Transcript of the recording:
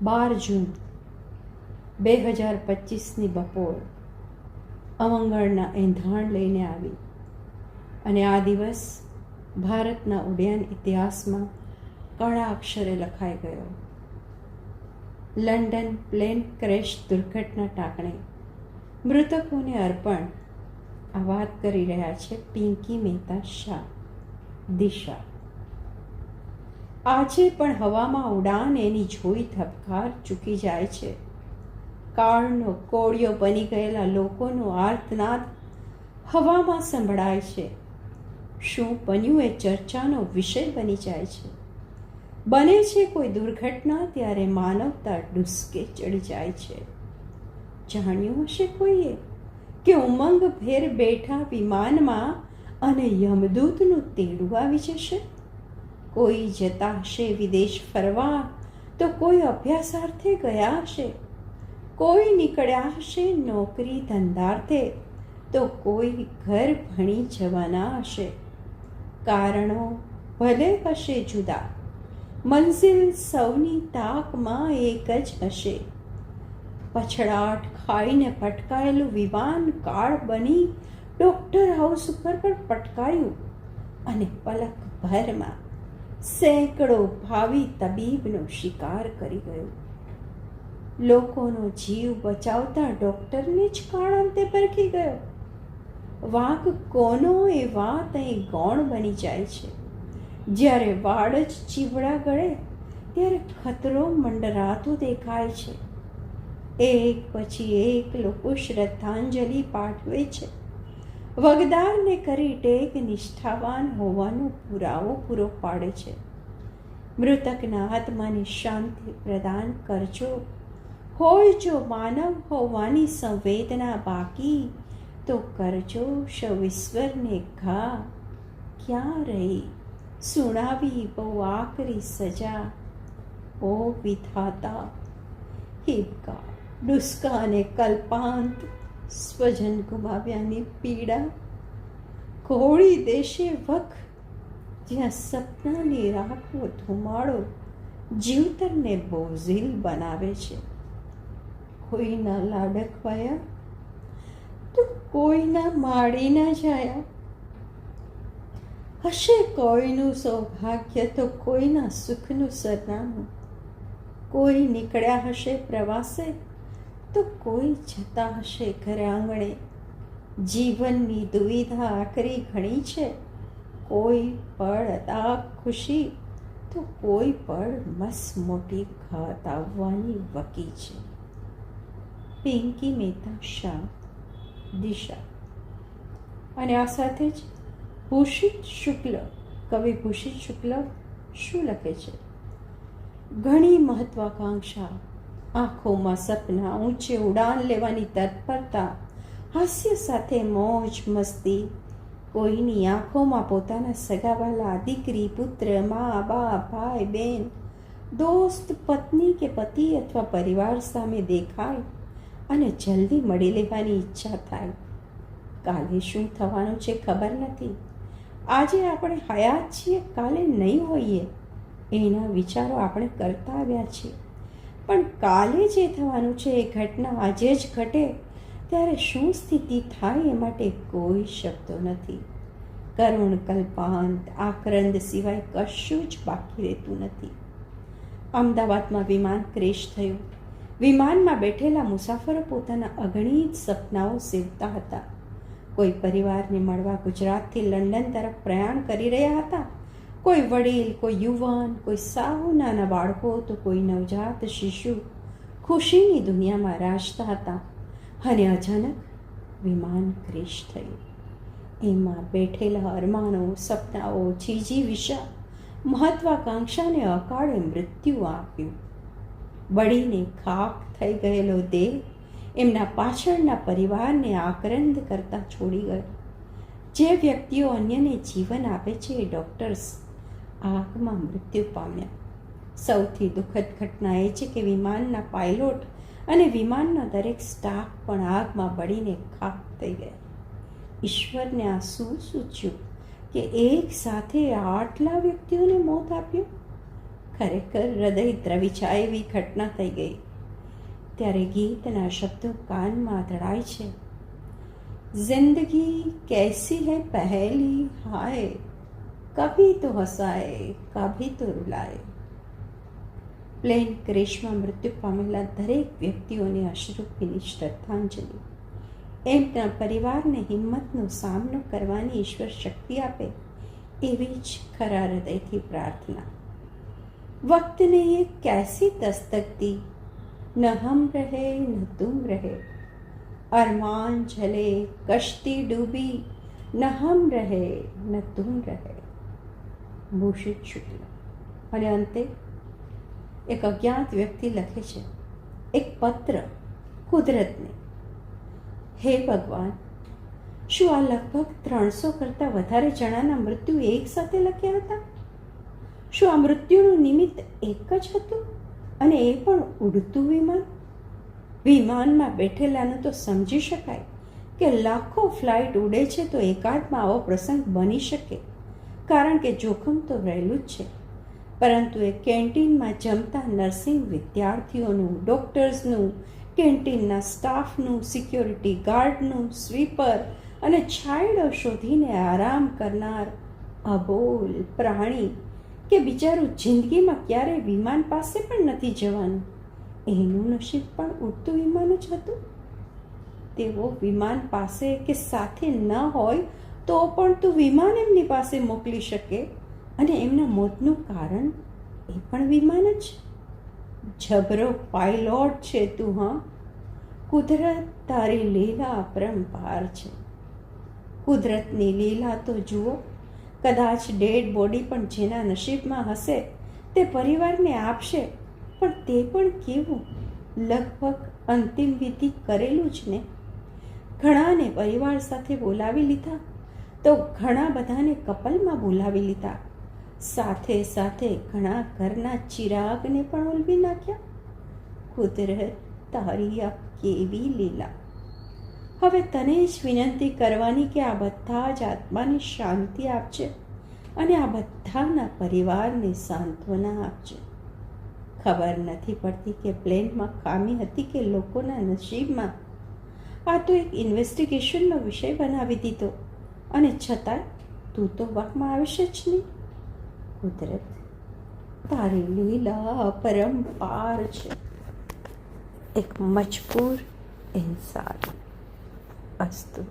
12 જૂન 2025ની બપોર અમંગળના એંધાણ લઈને આવી અને આ દિવસ ભારતના ઉડ્ડયન ઇતિહાસમાં કળા અક્ષરે લખાઈ ગયો. લંડન પ્લેન ક્રેશ દુર્ઘટના ટાંકણે મૃતકોને અર્પણ. આ વાત કરી રહ્યા છે પિંકી મહેતા શાહ, દિશા. આજે પણ હવામાં ઉડાન એની જોઈ ધબકાર ચૂકી જાય છે. કાળનો કોળિયો બની ગયેલા લોકોનો આર્તનાદ હવામાં સંભળાય છે. શું બન્યું એ ચર્ચાનો વિષય બની જાય છે. બને છે કોઈ દુર્ઘટના ત્યારે માનવતા ડૂસકે ચડી જાય છે. જાણ્યું હશે કોઈએ કે ઉમંગ ભેર બેઠા વિમાનમાં અને યમદૂતનું તેડું આવી જશે. કોઈ જતા હશે વિદેશ ફરવા તો કોઈ અભ્યાસાર્થે ગયા હશે, કોઈ નીકળ્યા હશે નોકરી ધંધાર્થે તો કોઈ ઘર ભણી જવાના હશે. કારણો ભલે હશે જુદા, મંઝિલ સૌની તાકમાં એક જ હશે. પછડાટ ખાઈને પટકાયેલું વિમાન કાળ બની ડૉક્ટર હાઉસ ઉપર પણ પટકાયું અને પલક ભરમાં સેંકડો ભાવિ તબીબનો શિકાર કરી ગયું. લોકોનો જીવ બચાવતા ડૉક્ટરને જ કાળાંતે પરખી ગયો. વાંક કોનો એ વાત અહીં ગૌણ બની જાય છે. જ્યારે વાળ જ ચીવડા ગળે ત્યારે ખતરો મંડરાતો દેખાય છે. એક પછી એક લોકો શ્રદ્ધાંજલિ પાઠવે છે. વગદારને કરી ટેક નિષ્ઠાવાન હોવાનો પુરાવો પૂરો પાડે છે. મૃતકના આત્માની શાંતિ પ્રદાન કરજો. હોય જો માનવ હોવાની સંવેદના બાકી તો કરજો સૌ ઈશ્વરને ઘા. ક્યાં રહી સુણાવી બહુ આકરી સજા. ઓ વિધાતા, હિબકા ડુસ્કા અને કલ્પાંત, સ્વજન ગુમાવ્યાની પીડા. ઘોડી દેશે વખ જ્યાં સપનાની રાખવો ધુમાડો જીવતરને બોઝિલ બનાવે છે. કોઈના લાડકવાયા તો કોઈના માડી ના જાયા. હશે કોઈનું સૌભાગ્ય તો કોઈના સુખનું સરનામું. કોઈ નીકળ્યા હશે પ્રવાસે તો કોઈ જતા હશે ઘર આંગણે. જીવનની દુવિધા આકરી ઘણી છે. કોઈ પળ અતાક ખુશી તો કોઈ પળ મસ મોટી ઘાત આવવાની વકી છે. પિંકી મહેતા શાહ, દિશા. અને આ સાથે જ ભૂષિત શુક્લ, કવિ ભૂષિત શુક્લ શું લખે છે? ઘણી મહત્વાકાંક્ષા, આંખોમાં સપના, ઊંચે ઉડાન લેવાની તત્પરતા, હાસ્ય સાથે મોજ મસ્તી. કોઈની આંખોમાં પોતાના સગાવાલા, દીકરી, પુત્ર, મા, બા, ભાઈ, બહેન, દોસ્ત, પત્ની કે પતિ અથવા પરિવાર સામે દેખાય અને જલ્દી મળી લેવાની ઈચ્છા થાય. કાલે શું થવાનું છે ખબર નથી. આજે આપણે હયાત છીએ, કાલે નહીં હોઈએ એના વિચારો આપણે કરતા આવ્યા છીએ. પણ કાલે જે થવાનું છે એ ઘટના આજે જ ઘટે ત્યારે શું સ્થિતિ થાય એ માટે કોઈ શબ્દો નથી. કરુણ કલ્પાંત, આક્રંદ સિવાય કશું જ બાકી રહેતું નથી. અમદાવાદમાં વિમાન ક્રેશ થયું. વિમાનમાં બેઠેલા મુસાફરો પોતાના અગણિત સપનાઓ સેવતા હતા. કોઈ પરિવારને મળવા ગુજરાતથી લંડન તરફ પ્રયાણ કરી રહ્યા હતા. કોઈ વડીલ, કોઈ યુવાન, કોઈ સાવ નાના બાળકો તો કોઈ નવજાત શિશુ ખુશીની દુનિયામાં રાચતા હતા. અને અચાનક વિમાન ક્રેશ થયું. એમાં બેઠેલા અરમાનો, સપનાઓ, જીજીવિષા, મહત્વાકાંક્ષાને અકાળે મૃત્યુ આપ્યું. બળીને ખાક થઈ ગયેલો દેહ એમના પાછળના પરિવારને આક્રંદ કરતા છોડી ગયો. જે વ્યક્તિઓ અન્યને જીવન આપે છે એ ડૉક્ટર્સ આગમાં મૃત્યુ પામ્યા. સૌથી દુઃખદ ઘટના એ છે કે વિમાનના પાયલોટ અને વિમાનનો દરેક સ્ટાફ પણ આગમાં બળીને ખાક થઈ ગયા. ઈશ્વરને આ શું સૂચ્યું કે એક સાથે આટલા વ્યક્તિઓને મોત આપ્યું? ખરેખર હૃદય દ્રવી જાય એવી ઘટના થઈ ગઈ. ત્યારે ગીતના શબ્દો કાનમાં તળાય છે. જિંદગી कैसी है पहेली हाय, कभी तो हंसाए कभी तो रुलाए. પ્લેન ક્રેશમાં મૃત્યુ પામેલા દરેક વ્યક્તિઓને અશ્રુભીની શ્રદ્ધાંજલિ. એમના પરિવારને હિંમતનો સામનો કરવાની ઈશ્વર શક્તિ આપે એવી જ ખરા હૃદયથી પ્રાર્થના. વક્ત ને ये कैसी दस्तक दी, न हम रहे न तुम रहे, अरमान जले कश्ती डूबी, न हम રહે ન તુમ રહે. ભૂષિત શુક્લ. અને અંતે એક અજ્ઞાત વ્યક્તિ લખે છે એક પત્ર કુદરતને. હે ભગવાન, શું આ લગભગ 300 કરતાં વધારે જણાના મૃત્યુ એક સાથે લખ્યા હતા? શું આ મૃત્યુનું નિમિત્ત એક જ હતું, અને એ પણ ઉડતું વિમાન? વિમાનમાં બેઠેલાનું તો સમજી શકાય કે લાખો ફ્લાઇટ ઉડે છે તો એકાદમાં આવો પ્રસંગ બની શકે, કારણ કે જોખમ તો રહેલું જ છે. પરંતુ એ કેન્ટીનમાં જમતા નર્સિંગ વિદ્યાર્થીઓનું, ડૉક્ટર્સનું, કેન્ટીનના સ્ટાફનું, સિક્યોરિટી ગાર્ડનું, સ્વીપર અને છાંયડો શોધીને આરામ કરનાર અબોલ પ્રાણી કે બિચારું જિંદગીમાં ક્યારેય વિમાન પાસે પણ નથી જવાનું, એનું નસીબ પણ ઉડતું વિમાન જ હતું. તેઓ વિમાન પાસે કે સાથે ન હોય તો પણ તું વિમાન એમની પાસે મોકલી શકે, અને એમના મોતનું કારણ એ પણ વિમાન જ. જબરો પાયલોટ છે તું. હા, કુદરત તારી લીલા અપરંપાર છે. કુદરતની લીલા તો જુઓ. કદાચ ડેડ બોડી પણ જેના નસીબમાં હશે તે પરિવારને આપશે, પણ તે પણ કેવું? લગભગ અંતિમ વિધિ કરેલું જ ને. ઘણાને પરિવાર સાથે બોલાવી લીધા, તો ઘણા બધાને કપલમાં બોલાવી લીધા, સાથે સાથે ઘણા ઘરના ચિરાગને પણ ઓલવી નાખ્યા. કુદરત તારી આ કેવી લીલા. હવે તને જ વિનંતી કરવાની કે આ બધા જ આત્માને શાંતિ આપજે, અને આ બધાના પરિવારને સાંત્વના આપજે. ખબર નથી પડતી કે પ્લેનમાં ખામી હતી કે લોકોના નસીબમાં. આ તો એક ઇન્વેસ્ટિગેશનનો વિષય બનાવી દીધો, અને છતાંય તું તો વાકમાં આવીશ જ નહીં. કુદરત તારી લીલા અપરંપાર છે. એક મજબૂર ઇન્સાન. અસ્તુ.